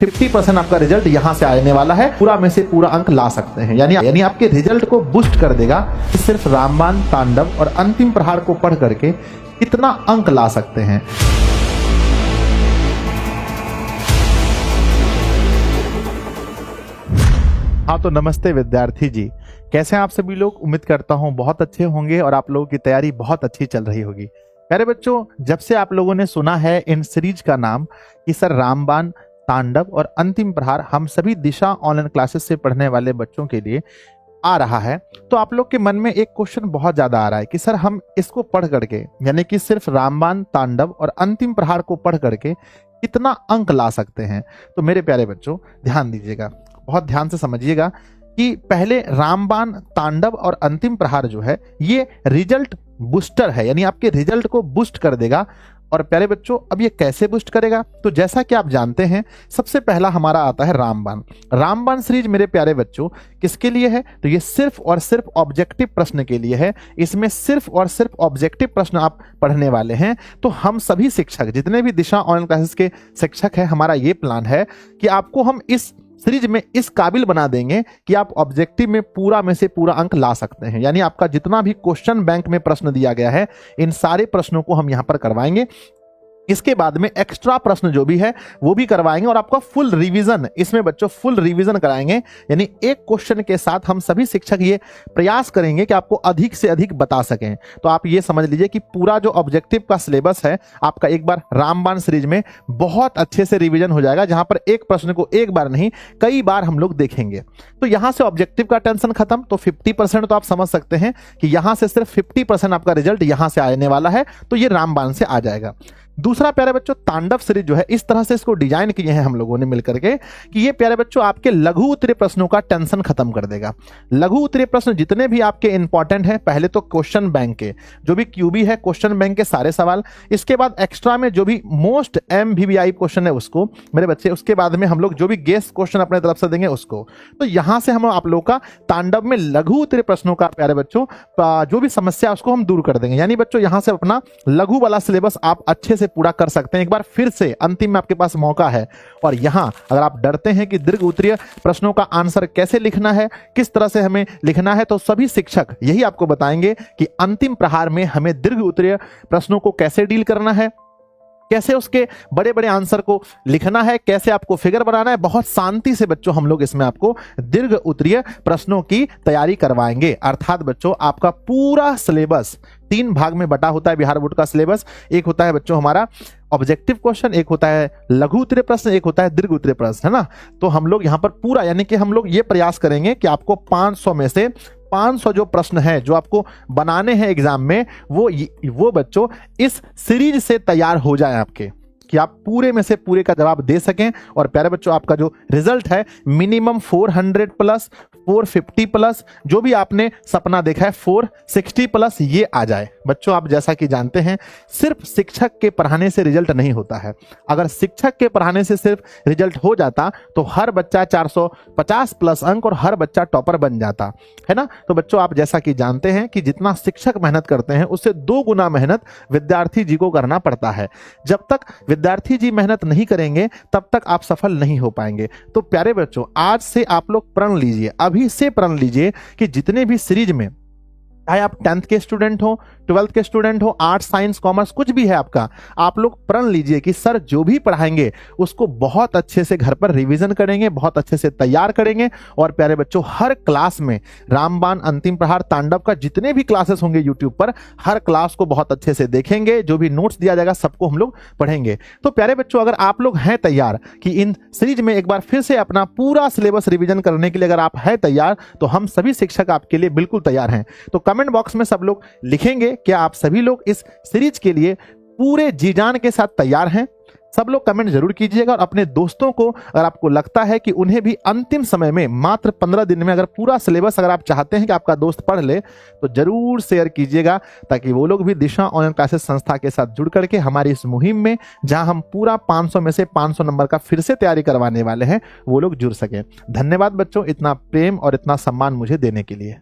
50% आपका रिजल्ट यहां से आने वाला है। पूरा में से पूरा अंक ला सकते हैं, यानी आपके रिजल्ट को बूस्ट कर देगा। सिर्फ रामबाण, तांडव और अंतिम प्रहार को पढ़ करके कितना अंक ला सकते हैं। हाँ तो नमस्ते विद्यार्थी जी, कैसे हैं आप सभी लोग। उम्मीद करता हूं बहुत अच्छे होंगे और आप लोगों की तैयारी बहुत अच्छी चल रही होगी। प्यारे बच्चों, जब से आप लोगों ने सुना है इन सीरीज का नाम कि सर रामबाण, तांडव और अंतिम प्रहार हम सभी दिशा ऑनलाइन क्लासेस से पढ़ने वाले बच्चों के लिए आ रहा है, तो आप लोग के मन में एक क्वेश्चन बहुत ज्यादा आ रहा है कि सर हम इसको पढ़ करके, यानी कि सिर्फ रामबाण, तांडव और अंतिम प्रहार को पढ़ करके कितना अंक ला सकते हैं। तो मेरे प्यारे बच्चों ध्यान दीजिएगा, बहुत ध्यान से समझिएगा कि पहले रामबाण, तांडव और अंतिम प्रहार जो है ये रिजल्ट बूस्टर है, यानी आपके रिजल्ट को बूस्ट कर देगा। और प्यारे बच्चों अब ये कैसे बूस्ट करेगा, तो जैसा कि आप जानते हैं सबसे पहला हमारा आता है रामबाण। रामबाण सीरीज मेरे प्यारे बच्चों किसके लिए है, तो ये सिर्फ और सिर्फ ऑब्जेक्टिव प्रश्न के लिए है। इसमें सिर्फ और सिर्फ ऑब्जेक्टिव प्रश्न आप पढ़ने वाले हैं। तो हम सभी शिक्षक, जितने भी दिशा ऑनलाइन क्लासेस के शिक्षक हैं, हमारा ये प्लान है कि आपको हम इस सीरीज में इस काबिल बना देंगे कि आप ऑब्जेक्टिव में पूरा में से पूरा अंक ला सकते हैं। यानी आपका जितना भी क्वेश्चन बैंक में प्रश्न दिया गया है, इन सारे प्रश्नों को हम यहां पर करवाएंगे। इसके बाद में एक्स्ट्रा प्रश्न जो भी है वो भी करवाएंगे और आपका फुल रिवीजन, इसमें बच्चों फुल रिवीजन कराएंगे। यानी एक क्वेश्चन के साथ हम सभी शिक्षक ये प्रयास करेंगे कि आपको अधिक से अधिक बता सकें। तो आप ये समझ लीजिए कि पूरा जो ऑब्जेक्टिव का सिलेबस है आपका एक बार रामबाण सीरीज में बहुत अच्छे से रिवीजन हो जाएगा, जहां पर एक प्रश्न को एक बार नहीं कई बार हम लोग देखेंगे। तो यहां से ऑब्जेक्टिव का टेंशन खत्म। तो 50% तो आप समझ सकते हैं कि यहां से सिर्फ 50% आपका रिजल्ट यहां से आने वाला है, तो ये रामबाण से आ जाएगा। दूसरा प्यारे बच्चों तांडव सीरीज जो है इस तरह से इसको डिजाइन किए हैं हम लोगों ने मिलकर के कि ये प्यारे बच्चों आपके लघु उत्तरीय प्रश्नों का टेंशन खत्म कर देगा। लघु उत्तरीय प्रश्न जितने भी आपके इंपॉर्टेंट हैं, पहले तो क्वेश्चन बैंक के जो भी क्यूबी है, क्वेश्चन बैंक के सारे सवाल, इसके बाद एक्स्ट्रा में जो भी मोस्ट MVVI क्वेश्चन है उसको मेरे बच्चे, उसके बाद में हम लोग जो भी गेस्ट क्वेश्चन अपने तरफ से देंगे उसको। तो यहां से हम आप लोग का तांडव में लघु उत्तरीय प्रश्नों का प्यारे बच्चों जो भी समस्या उसको हम दूर कर देंगे। यानी बच्चों यहां से अपना लघु वाला सिलेबस आप अच्छे से पूरा कर सकते हैं। एक बार फिर से अंतिम में आपके पास मौका है। और यहां अगर आप डरते हैं कि दीर्घ उत्तरीय प्रश्नों का आंसर कैसे लिखना है, किस तरह से हमें लिखना है, तो सभी शिक्षक यही आपको बताएंगे कि अंतिम प्रहार में हमें दीर्घ उत्तरीय प्रश्नों को कैसे डील करना है, कैसे उसके बड़े बड़े आंसर को लिखना है, कैसे आपको फिगर बनाना है। बहुत शांति से बच्चों हम लोग इसमें आपको दीर्घ उत्तरीय प्रश्नों की तैयारी करवाएंगे। अर्थात बच्चों आपका पूरा सिलेबस 3 भाग में बटा होता है बिहार बोर्ड का सिलेबस। एक होता है बच्चों हमारा ऑब्जेक्टिव क्वेश्चन, एक होता है लघु उत्तरीय प्रश्न, एक होता है दीर्घ उत्तरीय प्रश्न, है ना। तो हम लोग यहाँ पर पूरा, यानी कि हम लोग ये प्रयास करेंगे कि आपको 500 में से 500 जो प्रश्न है जो आपको बनाने हैं एग्जाम में, वो बच्चों इस सीरीज से तैयार हो जाए आपके, कि आप पूरे में से पूरे का जवाब दे सकें। और प्यारे बच्चों आपका जो रिजल्ट है मिनिमम 400 प्लस, 450 प्लस, जो भी आपने सपना देखा है 460 प्लस ये आ जाए। बच्चों आप जैसा कि जानते हैं सिर्फ शिक्षक के पढ़ाने से रिजल्ट नहीं होता है। अगर शिक्षक के पढ़ाने से सिर्फ रिजल्ट हो जाता तो हर बच्चा 450 प्लस अंक और हर बच्चा टॉपर बन जाता, है ना। तो बच्चों आप जैसा कि जानते हैं कि जितना शिक्षक मेहनत करते हैं उससे 2 गुना मेहनत विद्यार्थी जी को करना पड़ता है। जब तक विद्यार्थी जी मेहनत नहीं करेंगे तब तक आप सफल नहीं हो पाएंगे। तो प्यारे बच्चों आज से आप लोग प्रण लीजिए, अभी से प्रण लीजिए कि जितने भी सीरीज में, चाहे आप 10th के स्टूडेंट हो, 12th के स्टूडेंट हो, आर्ट्स, साइंस, कॉमर्स कुछ भी है आपका, आप लोग प्रण लीजिए कि सर जो भी पढ़ाएंगे उसको बहुत अच्छे से घर पर रिवीजन करेंगे, बहुत अच्छे से तैयार करेंगे। और प्यारे बच्चों हर क्लास में रामबाण, अंतिम प्रहार, तांडव का जितने भी क्लासेस होंगे यूट्यूब पर, हर क्लास को बहुत अच्छे से देखेंगे। जो भी नोट्स दिया जाएगा सबको हम लोग पढ़ेंगे। तो प्यारे बच्चों अगर आप लोग हैं तैयार कि इन सीरीज में एक बार फिर से अपना पूरा सिलेबस रिवीजन करने के लिए अगर आप हैं तैयार, तो हम सभी शिक्षक आपके लिए बिल्कुल तैयार हैं। तो कमेंट बॉक्स में सब लोग लिखेंगे क्या आप सभी लोग इस सीरीज के लिए पूरे जी जान के साथ तैयार हैं। सब लोग कमेंट जरूर कीजिएगा और अपने दोस्तों को, अगर आपको लगता है कि उन्हें भी अंतिम समय में मात्र 15 दिन में अगर पूरा सिलेबस अगर आप चाहते हैं कि आपका दोस्त पढ़ ले, तो जरूर शेयर कीजिएगा ताकि वो लोग भी दिशा ऑनलाइन क्लासेस संस्था के साथ जुड़ करके हमारी इस मुहिम में, जहां हम पूरा 500 में से 500 नंबर का फिर से तैयारी करवाने वाले हैं, वो लोग जुड़ सकें। धन्यवाद बच्चों इतना प्रेम और इतना सम्मान मुझे देने के लिए।